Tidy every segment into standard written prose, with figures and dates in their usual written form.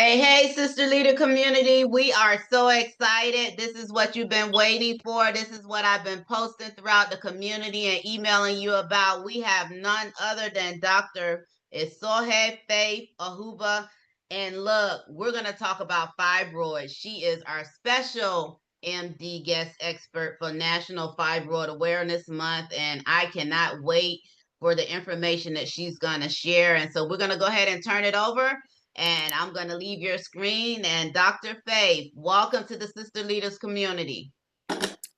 Hey, Sister Leader community. We are so excited. This is what you've been waiting for. This is what I've been posting throughout the community and emailing you about. We have none other than Dr. Esohe Faith Ohuoba. And look, we're going to talk about fibroids. She is our special MD guest expert for National Fibroid Awareness Month. And I cannot wait for the information that she's going to share. And so we're going to go ahead and turn it over. And I'm going to leave your screen. And Dr. Faith, welcome to the Sister Leaders community.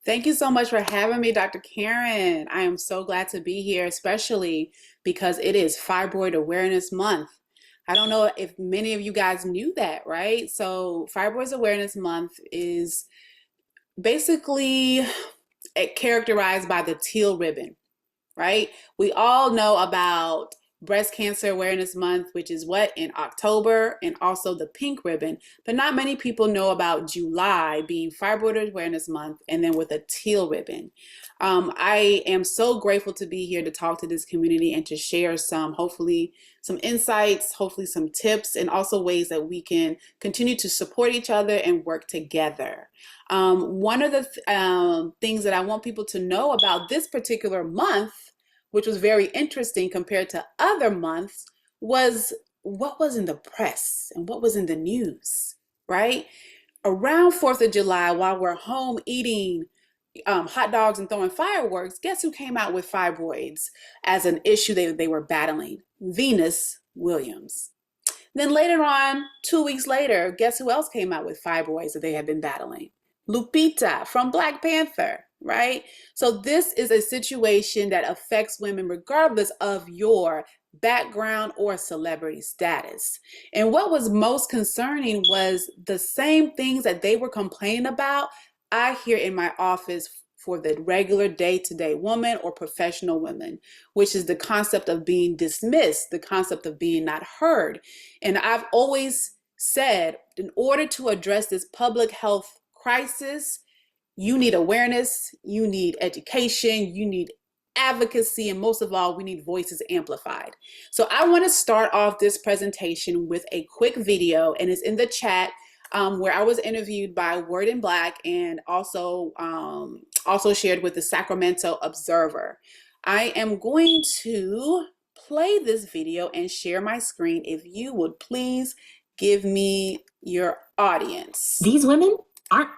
Thank you so much for having me, Dr. Karen. I am so glad to be here, especially because it is Fibroid Awareness Month. I don't know if many of you guys knew that, right? So Fibroid Awareness Month is basically characterized by the teal ribbon, right? We all know about Breast Cancer Awareness Month, which is in October, and also the pink ribbon, but not many people know about July being Fibroid Awareness Month, and then with a teal ribbon. I am so grateful to be here to talk to this community and to share hopefully some insights, hopefully some tips, and also ways that we can continue to support each other and work together. One of the things that I want people to know about this particular month, which was very interesting compared to other months, was what was in the press and what was in the news, right? Around 4th of July, while we're home eating hot dogs and throwing fireworks, guess who came out with fibroids as an issue they were battling? Venus Williams. Then later on, 2 weeks later, guess who else came out with fibroids that they had been battling? Lupita from Black Panther, right? So this is a situation that affects women regardless of your background or celebrity status. And what was most concerning was the same things that they were complaining about, I hear in my office for the regular day-to-day woman or professional women, which is the concept of being dismissed, the concept of being not heard. And I've always said, in order to address this public health crisis, you need awareness, you need education, you need advocacy, and most of all, we need voices amplified. So I want to start off this presentation with a quick video, and it's in the chat, where I was interviewed by Word in Black and also shared with the Sacramento Observer. I am going to play this video and share my screen. If you would please give me your audience. These women aren't.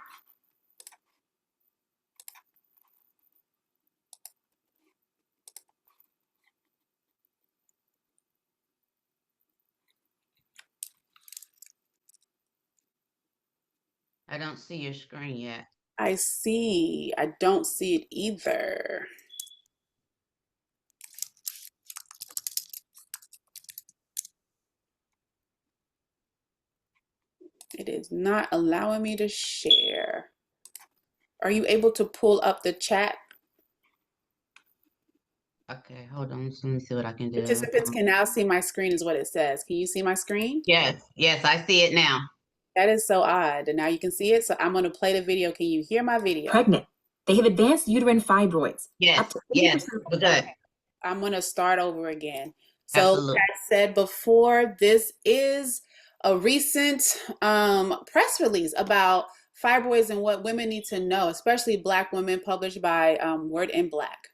I don't see your screen yet. I don't see it either. It is not allowing me to share. Are you able to pull up the chat? Okay, hold on. Let me see what I can do. Participants can now see my screen is what it says. Can you see my screen? Yes, I see it now. That is so odd. And now you can see it. So I'm going to play the video. Can you hear my video? Pregnant. They have advanced uterine fibroids. Yes, we're good. I'm going to start over again. So like I said before, this is a recent press release about fibroids and what women need to know, especially Black women, published by Word in Black.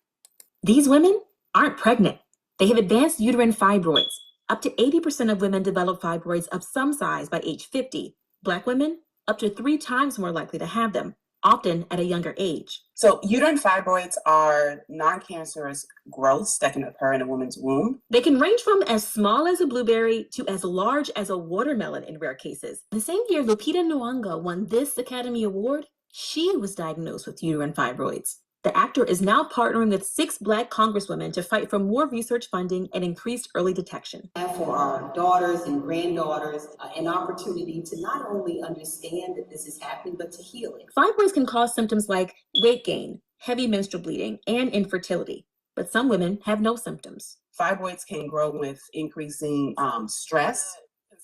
These women aren't pregnant. They have advanced uterine fibroids. Up to 80% of women develop fibroids of some size by age 50. Black women, up to 3 times more likely to have them, often at a younger age. So uterine fibroids are non-cancerous growths that can occur in a woman's womb. They can range from as small as a blueberry to as large as a watermelon in rare cases. The same year Lupita Nyong'o won this Academy Award, she was diagnosed with uterine fibroids. The actor is now partnering with 6 Black congresswomen to fight for more research funding and increased early detection. For our daughters and granddaughters, an opportunity to not only understand that this is happening, but to heal it. Fibroids can cause symptoms like weight gain, heavy menstrual bleeding, and infertility, but some women have no symptoms. Fibroids can grow with increasing stress,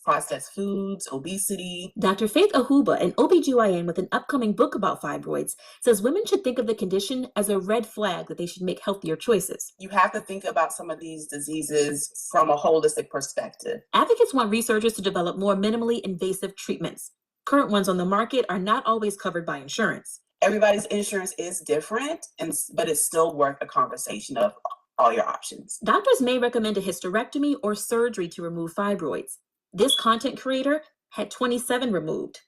processed foods, obesity. Dr. Faith Ohuoba, an OBGYN with an upcoming book about fibroids, says women should think of the condition as a red flag that they should make healthier choices. You have to think about some of these diseases from a holistic perspective. Advocates want researchers to develop more minimally invasive treatments. Current ones on the market are not always covered by insurance. Everybody's insurance is different, but it's still worth a conversation of all your options. Doctors may recommend a hysterectomy or surgery to remove fibroids. This content creator had 27 removed.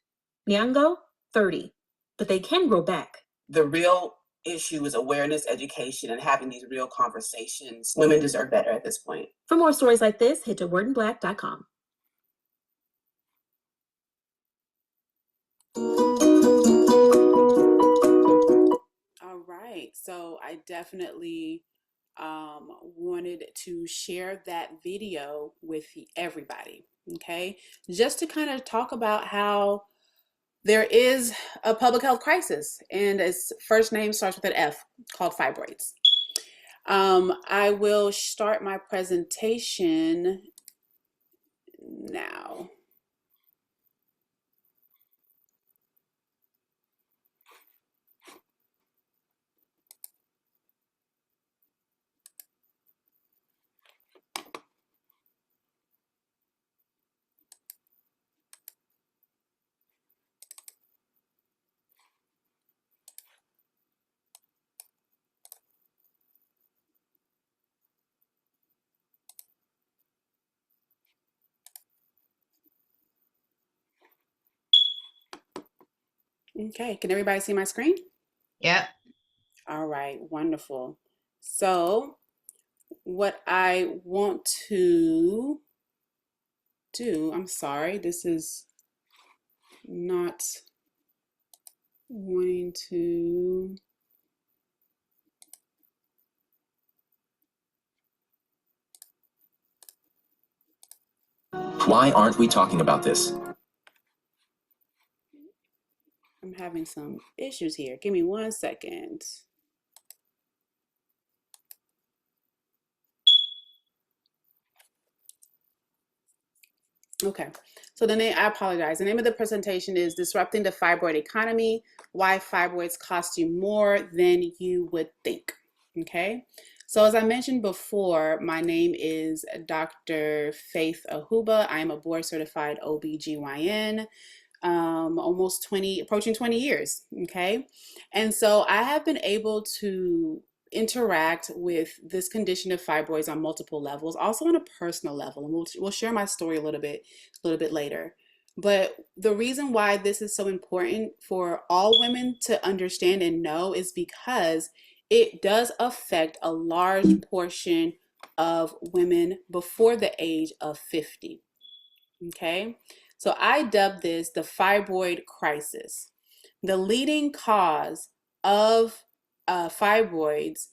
Nyango, 30. But they can grow back. The real issue is awareness, education, and having these real conversations. Women deserve better at this point. For more stories like this, head to wordinblack.com. All right, so I definitely wanted to share that video with everybody, okay? Just to kind of talk about how there is a public health crisis, and its first name starts with an F, called fibroids. I will start my presentation now. Okay, can everybody see my screen? Yep. All right, wonderful. So what I want to do, I'm sorry, this is not wanting to. Why aren't we talking about this? I'm having some issues here. Give me 1 second. Okay, so I apologize. The name of the presentation is Disrupting the Fibroid Economy, Why Fibroids Cost You More Than You Would Think. Okay, so as I mentioned before, my name is Dr. Faith Ohuoba. I am a board certified OBGYN. Approaching 20 years, okay? And so I have been able to interact with this condition of fibroids on multiple levels, also on a personal level, and we'll share my story a little bit later. But the reason why this is so important for all women to understand and know is because it does affect a large portion of women before the age of 50, okay? So I dubbed this the fibroid crisis. The leading cause of fibroids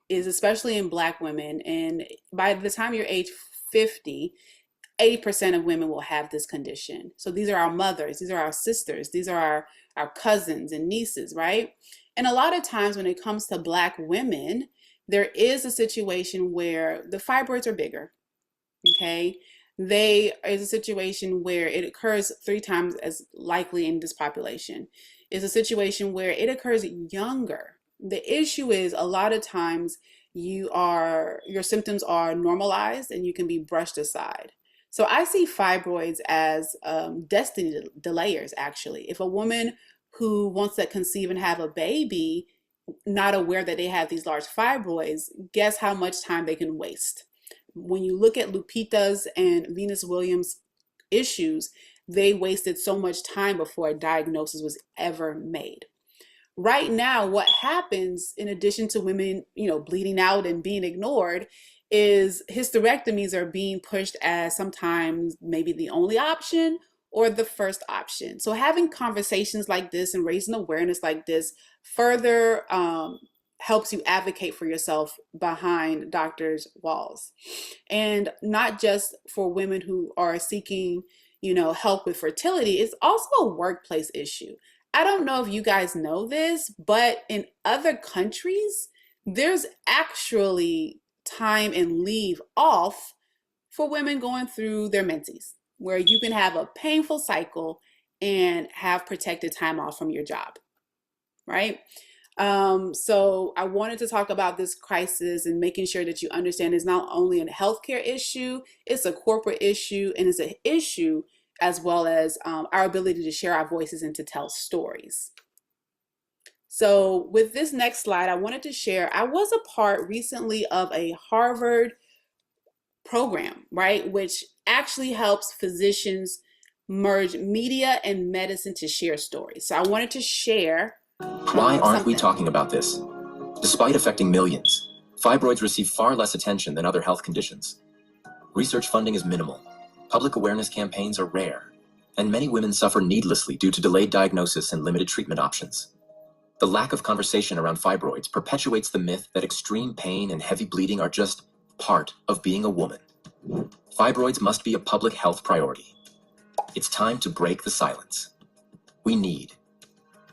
is especially in Black women, and by the time you're age 50, 80% of women will have this condition. So these are our mothers, these are our sisters, these are our cousins and nieces, right? And a lot of times when it comes to Black women, there is a situation where the fibroids are bigger, okay? There is a situation where it occurs 3 times as likely in this population. It's a situation where it occurs younger. The issue is a lot of times your symptoms are normalized and you can be brushed aside. So I see fibroids as destiny delayers, actually. If a woman who wants to conceive and have a baby, not aware that they have these large fibroids, guess how much time they can waste. When you look at Lupita's and Venus Williams' issues, they wasted so much time before a diagnosis was ever made. Right now, what happens in addition to women, bleeding out and being ignored, is hysterectomies are being pushed as sometimes maybe the only option or the first option. So having conversations like this and raising awareness like this further helps you advocate for yourself behind doctors' walls. And not just for women who are seeking, help with fertility, it's also a workplace issue. I don't know if you guys know this, but in other countries, there's actually time and leave off for women going through their menses. where you can have a painful cycle and have protected time off from your job, right? So I wanted to talk about this crisis and making sure that you understand it's not only a healthcare issue, it's a corporate issue, and it's an issue as well as our ability to share our voices and to tell stories. So with this next slide, I wanted to share, I was a part recently of a Harvard program, right, which actually helps physicians merge media and medicine to share stories. So I wanted to share Why aren't we talking about this? Despite affecting millions, fibroids receive far less attention than other health conditions. Research funding is minimal, public awareness campaigns are rare, and many women suffer needlessly due to delayed diagnosis and limited treatment options. The lack of conversation around fibroids perpetuates the myth that extreme pain and heavy bleeding are just part of being a woman. Fibroids must be a public health priority. It's time to break the silence. We need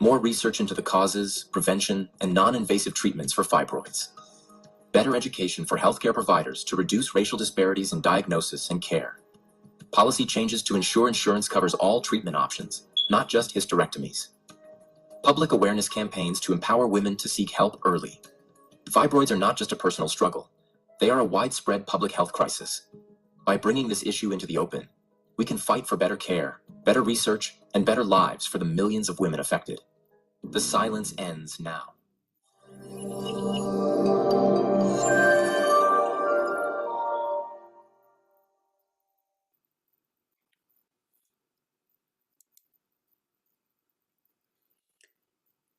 more research into the causes, prevention, and non-invasive treatments for fibroids. Better education for healthcare providers to reduce racial disparities in diagnosis and care. Policy changes to ensure insurance covers all treatment options, not just hysterectomies. Public awareness campaigns to empower women to seek help early. Fibroids are not just a personal struggle. They are a widespread public health crisis. By bringing this issue into the open, we can fight for better care, better research, and better lives for the millions of women affected. The silence ends now.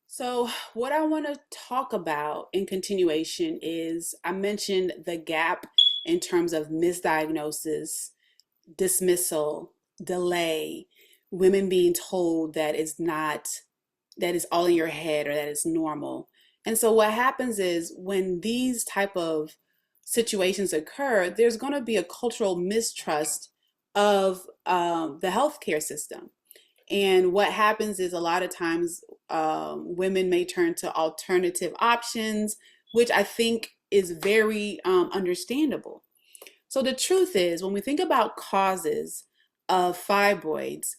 So what I want to talk about in continuation is I mentioned the gap in terms of misdiagnosis, dismissal, delay, women being told that it's not, that is all in your head or that is normal. And so what happens is when these type of situations occur, there's going to be a cultural mistrust of the healthcare system. And what happens is a lot of times women may turn to alternative options, which I think is very understandable. So the truth is, when we think about causes of fibroids,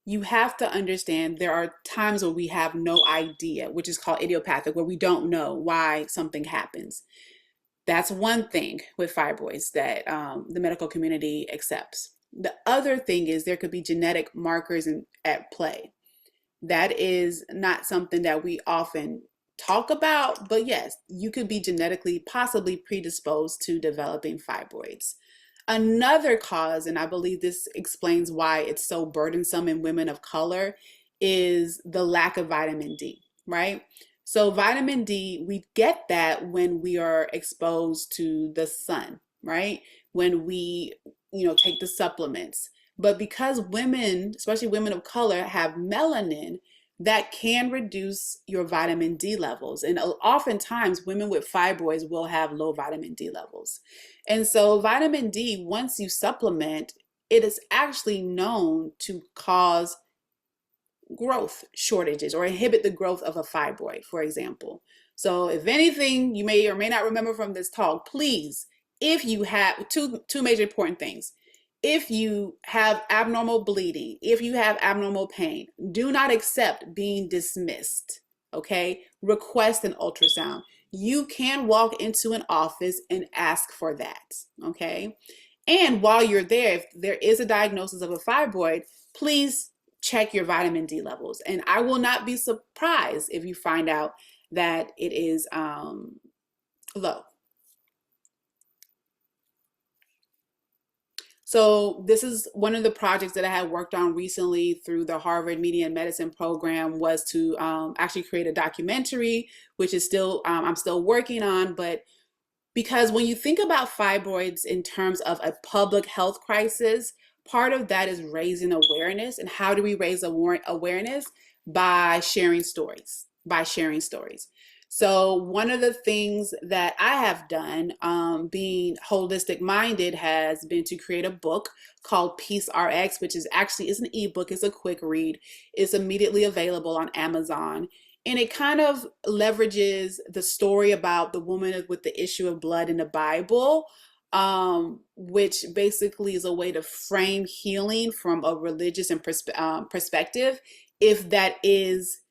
you have to understand there are times where we have no idea, which is called idiopathic, where we don't know why something happens. That's one thing with fibroids that the medical community accepts. The other thing is there could be genetic markers at play. That is not something that we often talk about, but yes, you could be genetically possibly predisposed to developing fibroids. Another cause, and I believe this explains why it's so burdensome in women of color, is the lack of vitamin D, right? So vitamin D, we get that when we are exposed to the sun, right? When we, take the supplements. But because women, especially women of color, have melanin, that can reduce your vitamin D levels. And oftentimes women with fibroids will have low vitamin D levels. And so vitamin D, once you supplement, it is actually known to cause growth shortages or inhibit the growth of a fibroid, for example. So if anything, you may or may not remember from this talk, please, if you have two major important things. If you have abnormal bleeding, if you have abnormal pain, do not accept being dismissed, okay? Request an ultrasound. You can walk into an office and ask for that, okay? And while you're there, if there is a diagnosis of a fibroid, please check your vitamin D levels. And I will not be surprised if you find out that it is low. So this is one of the projects that I had worked on recently through the Harvard Media and Medicine program, was to actually create a documentary, which is still, I'm still working on, but because when you think about fibroids in terms of a public health crisis, part of that is raising awareness. And how do we raise awareness? By sharing stories, So one of the things that I have done, being holistic minded, has been to create a book called Peace RX, which is an ebook. It's a quick read. It's immediately available on Amazon. And it kind of leverages the story about the woman with the issue of blood in the Bible, which basically is a way to frame healing from a religious and perspective, if that is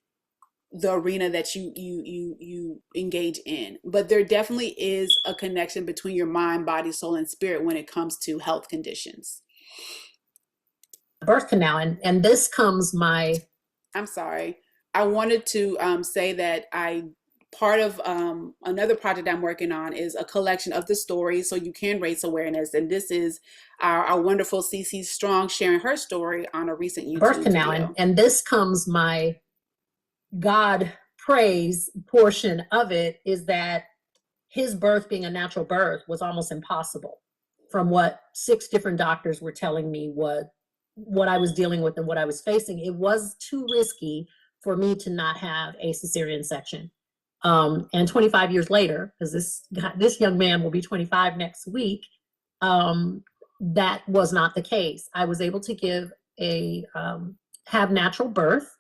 the arena that you engage in. But there definitely is a connection between your mind, body, soul, and spirit when it comes to health conditions. Birth canal, and this comes I'm sorry. I wanted to say that part of another project I'm working on is a collection of the stories so you can raise awareness. And this is our wonderful CC Strong sharing her story on a recent YouTube birth canal, video. and this comes my God praise portion of it, is that his birth being a natural birth was almost impossible from what 6 different doctors were telling me what I was dealing with and what I was facing. It was too risky for me to not have a cesarean section. And 25 years later, because this young man will be 25 next week, that was not the case. I was able to have natural birth.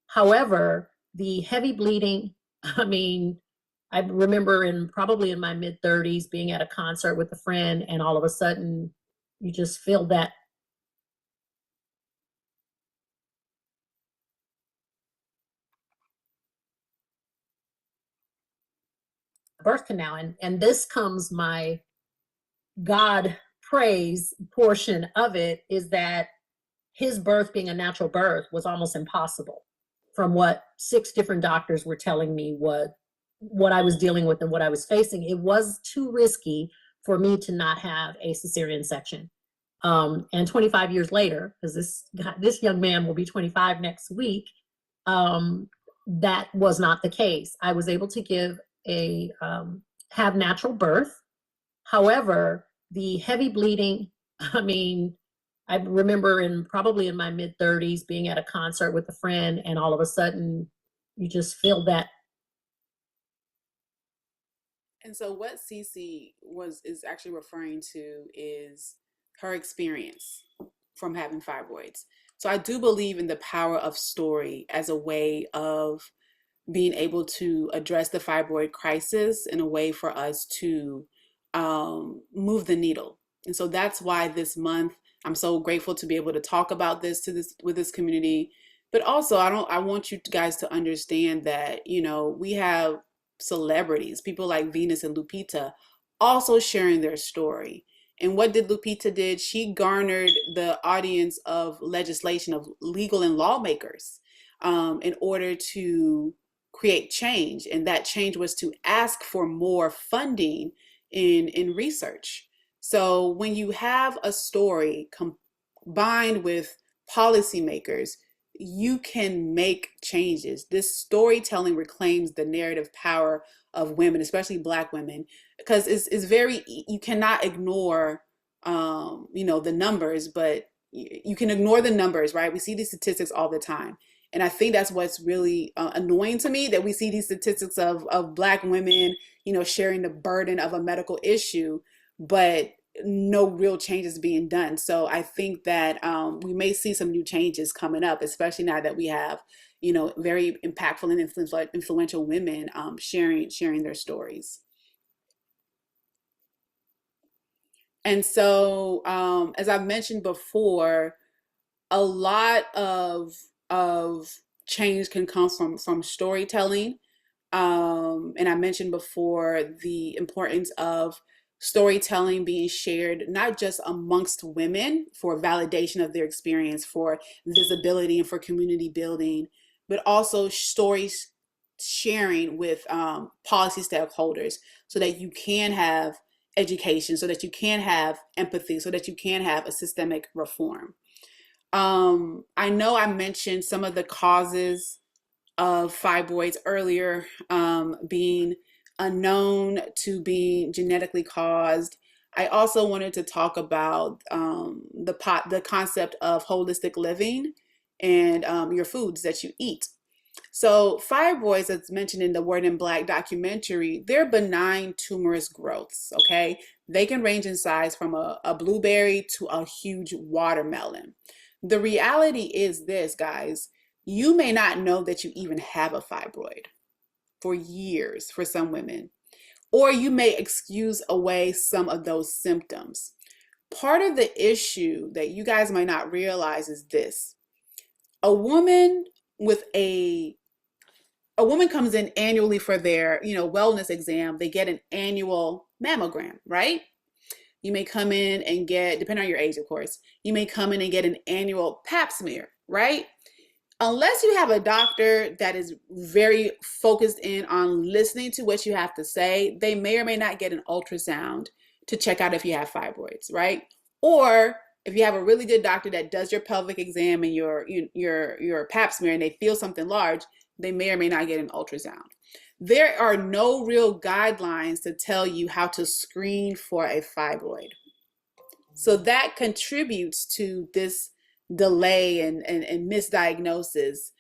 However, the heavy bleeding, I mean, I remember probably in my mid-30s being at a concert with a friend, and all of a sudden you just feel that birth canal, and this comes my God praise portion of it, is that his birth being a natural birth was almost impossible from what 6 different doctors were telling me what I was dealing with and what I was facing. It was too risky for me to not have a cesarean section. And 25 years later, because this young man will be 25 next week, that was not the case. I was able to have natural birth. However, the heavy bleeding, I mean, I remember probably in my mid-30s being at a concert with a friend, and all of a sudden you just feel that. And so what Cece is actually referring to is her experience from having fibroids. So I do believe in the power of story as a way of being able to address the fibroid crisis in a way for us to move the needle. And so that's why this month I'm so grateful to be able to talk about this with this community. But also I want you guys to understand that, we have celebrities, people like Venus and Lupita, also sharing their story. And what did Lupita did? She garnered the audience of legislation, of legal and lawmakers, in order to create change. And that change was to ask for more funding in research. So when you have a story combined with policymakers, you can make changes. This storytelling reclaims the narrative power of women, especially Black women, because you cannot ignore, the numbers, but you can ignore the numbers, right? We see these statistics all the time. And I think that's what's really annoying to me, that we see these statistics of Black women, sharing the burden of a medical issue, but no real changes being done. So I think that we may see some new changes coming up, especially now that we have, very impactful and influential women sharing their stories. And so, as I've mentioned before, a lot of change can come from storytelling. And I mentioned before the importance of storytelling being shared, not just amongst women for validation of their experience, for visibility and for community building, but also stories sharing with policy stakeholders, so that you can have education, so that you can have empathy, so that you can have a systemic reform. I know I mentioned some of the causes of fibroids earlier, being unknown to being genetically caused. I also wanted to talk about the concept of holistic living and your foods that you eat. So fibroids, as mentioned in the Word in Black documentary, they're benign tumorous growths, okay? They can range in size from a blueberry to a huge watermelon. The reality is this, guys: you may not know that you even have a fibroid for years for some women. or you may excuse away some of those symptoms. Part of the issue that you guys might not realize is this. A woman comes in annually for their, wellness exam. They get an annual mammogram, right? You may come in and get, depending on your age, of course, you may come in and get an annual pap smear, right? Unless you have a doctor that is very focused in on listening to what you have to say, they may or may not get an ultrasound to check out if you have fibroids, right? Or if you have a really good doctor that does your pelvic exam and your pap smear and they feel something large, they may or may not get an ultrasound. There are no real guidelines to tell you how to screen for a fibroid. So that contributes to this delay and misdiagnosis.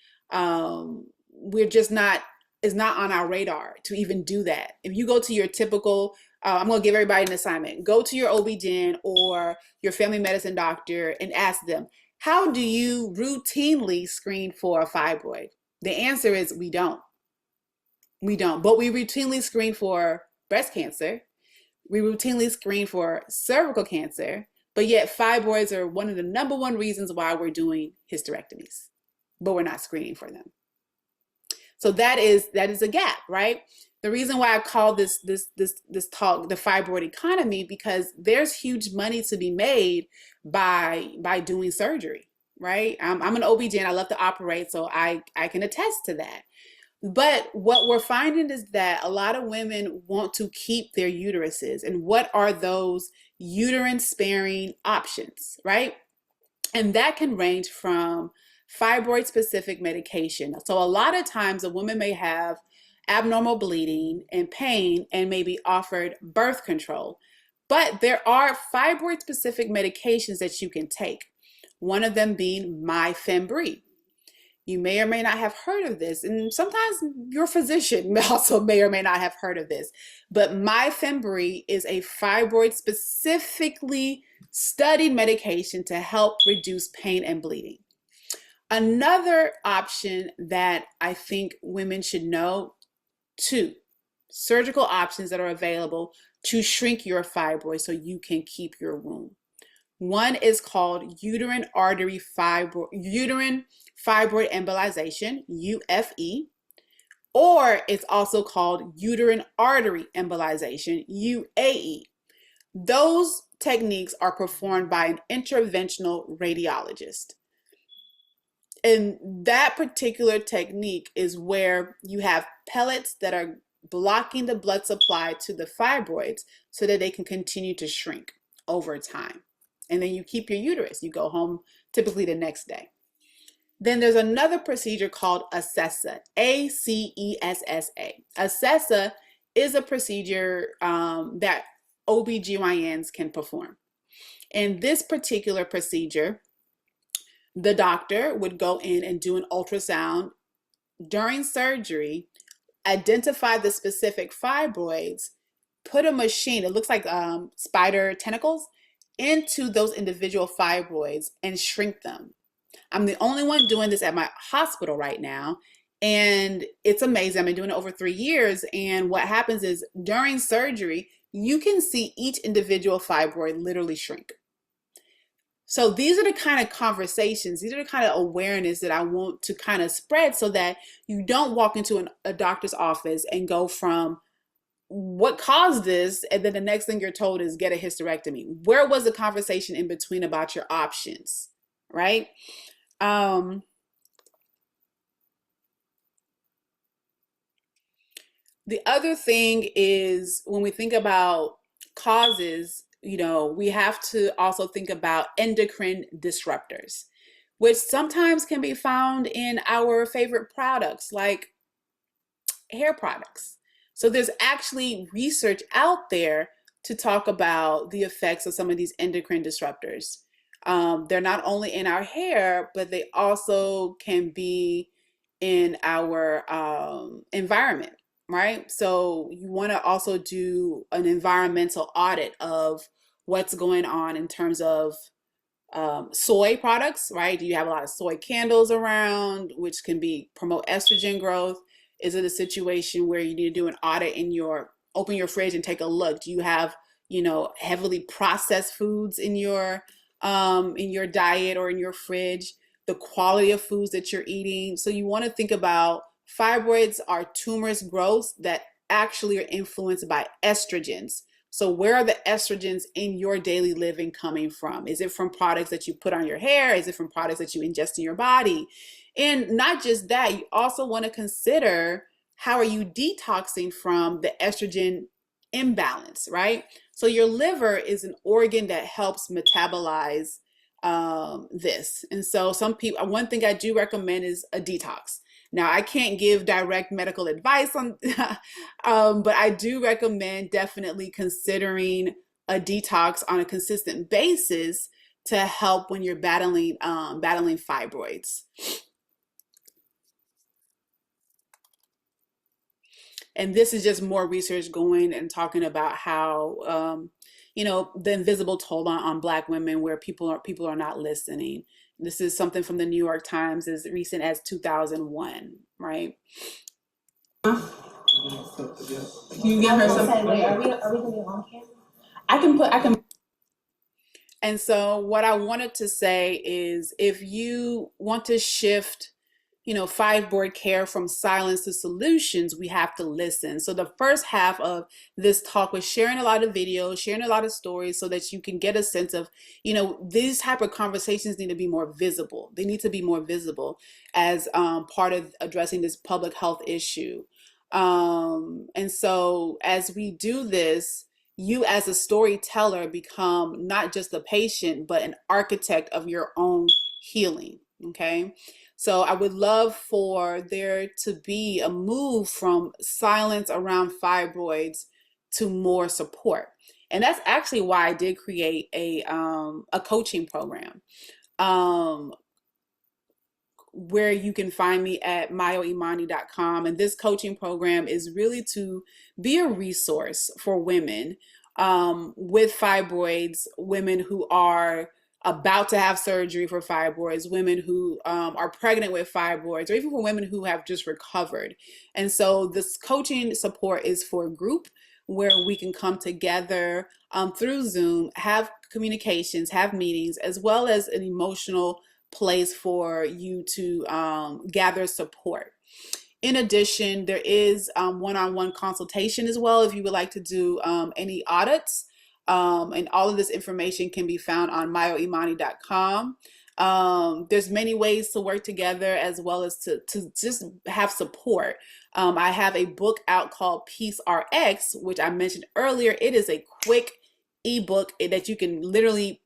It's not on our radar to even do that. If you go to your typical, I'm going to give everybody an assignment. Go to your OB-GYN or your family medicine doctor and ask them, how do you routinely screen for a fibroid? The answer is we don't. But we routinely screen for breast cancer. We routinely screen for cervical cancer, but yet fibroids are one of the number one reasons why we're doing hysterectomies, but we're not screening for them. So that is a gap, right? The reason why I call this talk the fibroid economy, because there's huge money to be made by doing surgery, right? I'm an OB-GYN. I love to operate, so I can attest to that. But what we're finding is that a lot of women want to keep their uteruses. And what are those uterine sparing options, right? And that can range from fibroid specific medication. So a lot of times a woman may have abnormal bleeding and pain and may be offered birth control. But there are fibroid specific medications that you can take. One of them being Myfembree. You may or may not have heard of this, and sometimes your physician also may or may not have heard of this. But Myfembree is a fibroid specifically studied medication to help reduce pain and bleeding. Another option that I think women should know, 2 surgical options that are available to shrink your fibroid so you can keep your womb. One is called uterine fibroid embolization, UFE, or it's also called uterine artery embolization, UAE. Those techniques are performed by an interventional radiologist. And that particular technique is where you have pellets that are blocking the blood supply to the fibroids so that they can continue to shrink over time. And then you keep your uterus. You go home typically the next day. Then there's another procedure called Acessa, A-C-E-S-S-A. Acessa is a procedure that OB-GYNs can perform. In this particular procedure, the doctor would go in and do an ultrasound during surgery, identify the specific fibroids, put a machine, it looks like spider tentacles, into those individual fibroids and shrink them. I'm the only one doing this at my hospital right now, and it's amazing. I've been doing it over 3 years, and what happens is during surgery, you can see each individual fibroid literally shrink. So these are the kind of conversations, these are the kind of awareness that I want to kind of spread so that you don't walk into a doctor's office and go from what caused this, and then the next thing you're told is get a hysterectomy. Where was the conversation in between about your options, right? The other thing is when we think about causes, we have to also think about endocrine disruptors, which sometimes can be found in our favorite products like hair products. So there's actually research out there to talk about the effects of some of these endocrine disruptors. They're not only in our hair, but they also can be in our environment, right? So you want to also do an environmental audit of what's going on in terms of soy products, right? Do you have a lot of soy candles around, which can promote estrogen growth? Is it a situation where you need to do an audit in your open your fridge and take a look. Do you have, heavily processed foods in your diet or in your fridge? The quality of foods that you're eating. So you want to think about fibroids are tumorous growths that actually are influenced by estrogens. So where are the estrogens in your daily living coming from? Is it from products that you put on your hair? Is it from products that you ingest in your body? And not just that, you also want to consider how are you detoxing from the estrogen imbalance, right? So your liver is an organ that helps metabolize this. And so some people, one thing I do recommend is a detox. Now, I can't give direct medical advice on, but I do recommend definitely considering a detox on a consistent basis to help when you're battling fibroids. And this is just more research going and talking about how, the invisible toll on Black women, where people are not listening. This is something from the New York Times as recent as 2001, right? Can you get her some? Wait, are we gonna be on camera? I can. And so what I wanted to say is, if you want to shift, fibroid care from silence to solutions, we have to listen. So the first half of this talk was sharing a lot of videos, sharing a lot of stories so that you can get a sense of, these type of conversations need to be more visible. They need to be more visible as part of addressing this public health issue. And so as we do this, you as a storyteller become not just a patient, but an architect of your own healing, okay? So I would love for there to be a move from silence around fibroids to more support. And that's actually why I did create a coaching program where you can find me at mayoimani.com. And this coaching program is really to be a resource for women with fibroids, women who are about to have surgery for fibroids, women who are pregnant with fibroids, or even for women who have just recovered. And so this coaching support is for a group where we can come together through Zoom, have communications, have meetings, as well as an emotional place for you to gather support. In addition, there is one-on-one consultation as well if you would like to do any audits. And all of this information can be found on mayoimani.com. There's many ways to work together as well as to just have support. I have a book out called Peace RX, which I mentioned earlier. It is a quick ebook that you can literally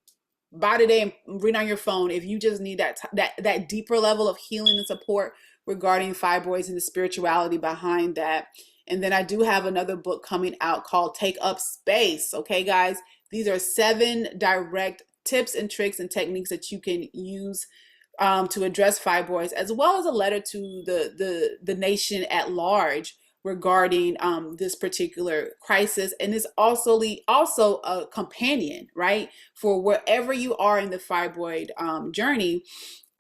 buy today and read on your phone if you just need that deeper level of healing and support regarding fibroids and the spirituality behind that. And then I do have another book coming out called Take Up Space. Okay, guys, these are 7 direct tips and tricks and techniques that you can use to address fibroids, as well as a letter to the nation at large regarding this particular crisis. And it's also a companion, right, for wherever you are in the fibroid journey.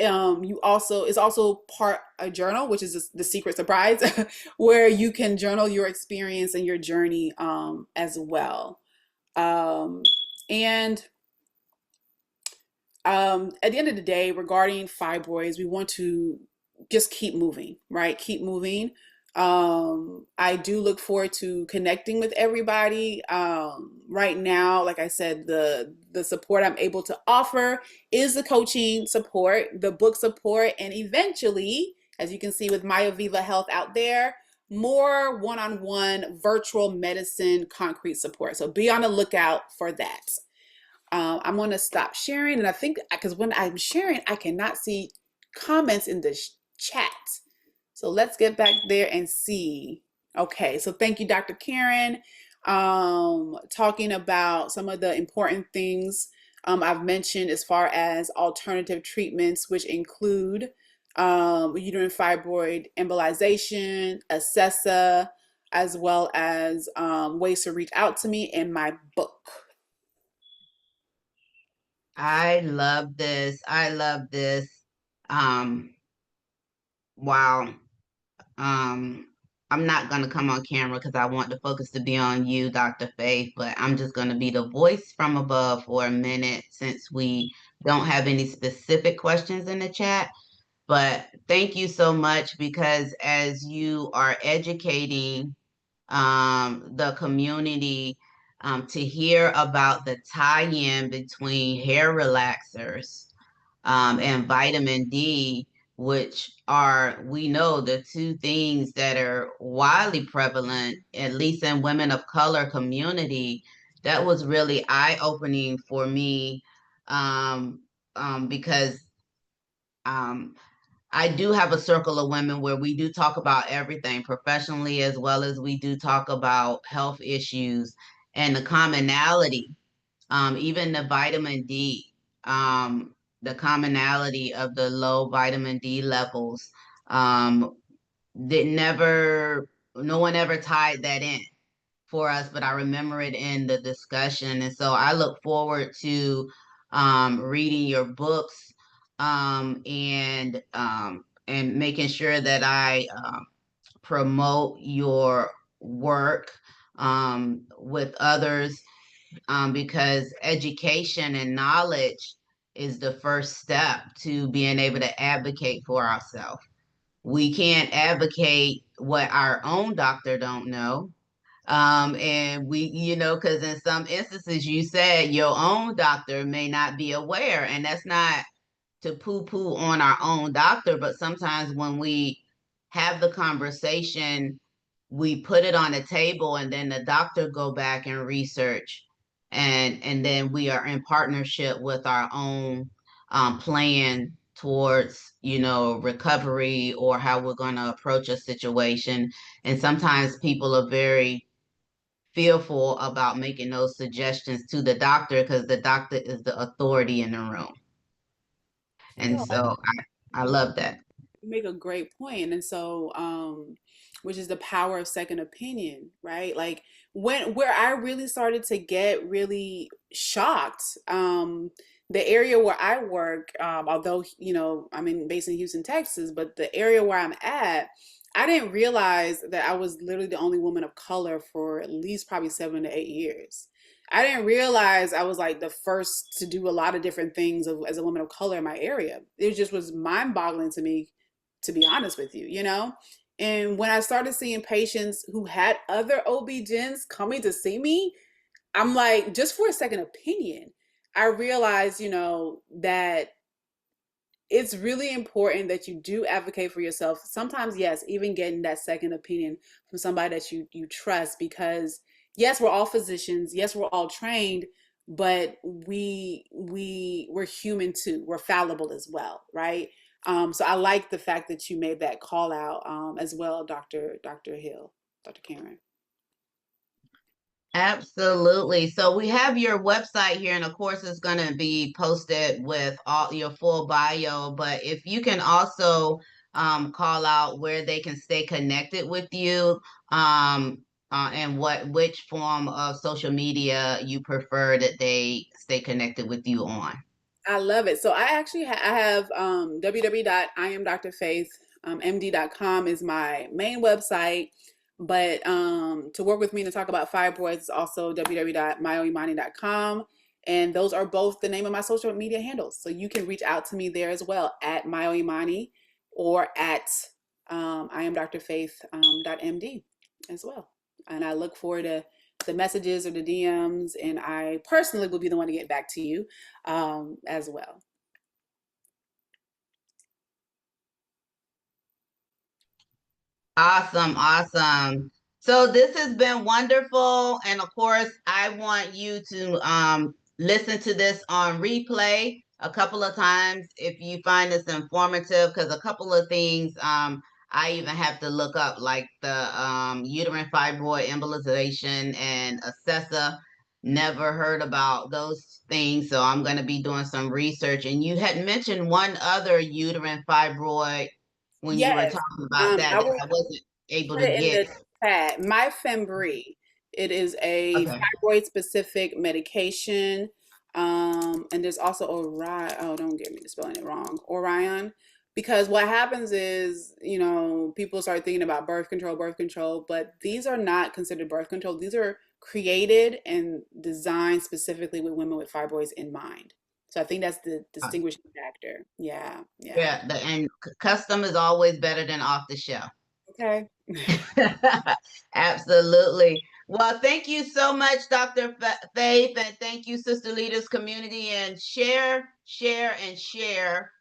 It's also part a journal, which is the secret surprise, where you can journal your experience and your journey as well. And at the end of the day, regarding fibroids, we want to just keep moving, right? Keep moving. I do look forward to connecting with everybody. Right now, like I said, the support I'm able to offer is the coaching support, the book support, and eventually, as you can see with Maya Viva Health out there, more one-on-one virtual medicine concrete support. So be on the lookout for that. I'm going to stop sharing, and I think because when I'm sharing, I cannot see comments in the chat. So let's get back there and see. Okay, so thank you, Dr. Karen, talking about some of the important things I've mentioned as far as alternative treatments, which include uterine fibroid embolization, Acessa, as well as ways to reach out to me in my book. I love this. I love this. Wow. I'm not going to come on camera because I want the focus to be on you, Dr. Faith, but I'm just going to be the voice from above for a minute since we don't have any specific questions in the chat. But thank you so much, because as you are educating the community to hear about the tie-in between hair relaxers and vitamin D, which are, we know, the two things that are widely prevalent, at least in women of color community. That was really eye-opening for me, because um, I do have a circle of women where we do talk about everything professionally, as well as we do talk about health issues and the commonality, even the vitamin D, the commonality of the low vitamin D levels. Um, no one ever tied that in for us, but I remember it in the discussion. And so I look forward to reading your books, and making sure that I promote your work with others, because education and knowledge is the first step to being able to advocate for ourselves. We can't advocate what our own doctor don't know. And because in some instances you said your own doctor may not be aware, and that's not to poo-poo on our own doctor, but sometimes when we have the conversation, we put it on the table, and then the doctor go back and research, and then we are in partnership with our own plan towards recovery, or how we're going to approach a situation. And sometimes people are very fearful about making those suggestions to the doctor, because the doctor is the authority in the room. And Yeah, so I love that. you make a great point. And so, which is the power of second opinion, right? Like where I really started to get really shocked, the area where I work, although, I'm based in Houston, Texas, but the area where I'm at, I didn't realize that I was literally the only woman of color for at least probably 7 to 8 years. I didn't realize I was like the first to do a lot of different things as a woman of color in my area. It just was mind boggling to me, to be honest with you, And when I started seeing patients who had other OB-GYNs coming to see me, I'm like, just for a second opinion, I realized, that it's really important that you do advocate for yourself. Sometimes, yes, even getting that second opinion from somebody that you trust, because yes, we're all physicians, yes, we're all trained, but we're human too. We're fallible as well, right? So I like the fact that you made that call out as well, Dr. Hill, Dr. Karen. Absolutely. So we have your website here, and of course it's going to be posted with all your full bio, but if you can also call out where they can stay connected with you, and which form of social media you prefer that they stay connected with you on. I love it. So I actually I have www.iamdrfaithmd.com is my main website. But to work with me to talk about fibroids is also www.myoimani.com. And those are both the name of my social media handles. So you can reach out to me there as well, at myoimani or at iamdrfaith.md as well. And I look forward to the messages or the DMs, and I personally will be the one to get back to you as well. Awesome, awesome. So this has been wonderful. And of course, I want you to listen to this on replay a couple of times if you find this informative, because a couple of things I even have to look up, like the uterine fibroid embolization and Acessa. Never heard about those things, so I'm going to be doing some research. And you had mentioned one other uterine fibroid when you were Yes, talking about that I will I wasn't able put to it in get. the chat. Myfembri. It is a Okay. fibroid specific medication. And there's also Orion. Oh, don't get me spelling it wrong. Orion. Because what happens is, people start thinking about birth control, but these are not considered birth control. These are created and designed specifically with women with fibroids in mind. So I think that's the distinguishing factor. Yeah. And custom is always better than off the shelf. Okay. Absolutely. Well, thank you so much, Dr. Faith, and thank you, Sister Leaders Community, and share.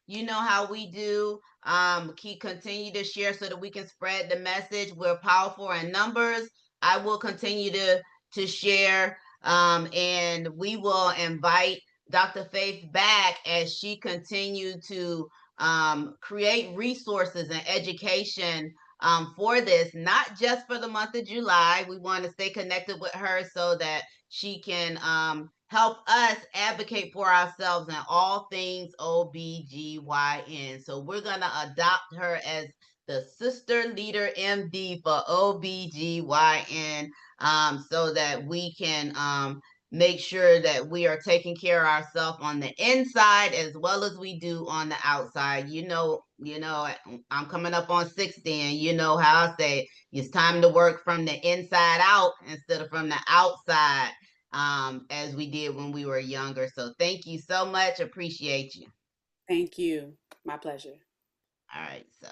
You know how we do. Continue to share so that we can spread the message. We're powerful in numbers. I will continue to share, and we will invite Dr. Faith back as she continued to create resources and education for this, not just for the month of July. We want to stay connected with her so that she can help us advocate for ourselves in all things OBGYN. So we're going to adopt her as the Sister Leader MD for OBGYN, so that we can make sure that we are taking care of ourselves on the inside as well as we do on the outside. I'm coming up on 60, and you know how I say it's time to work from the inside out instead of from the outside, as we did when we were younger. So thank you so much. Appreciate you. Thank you. My pleasure. All right. So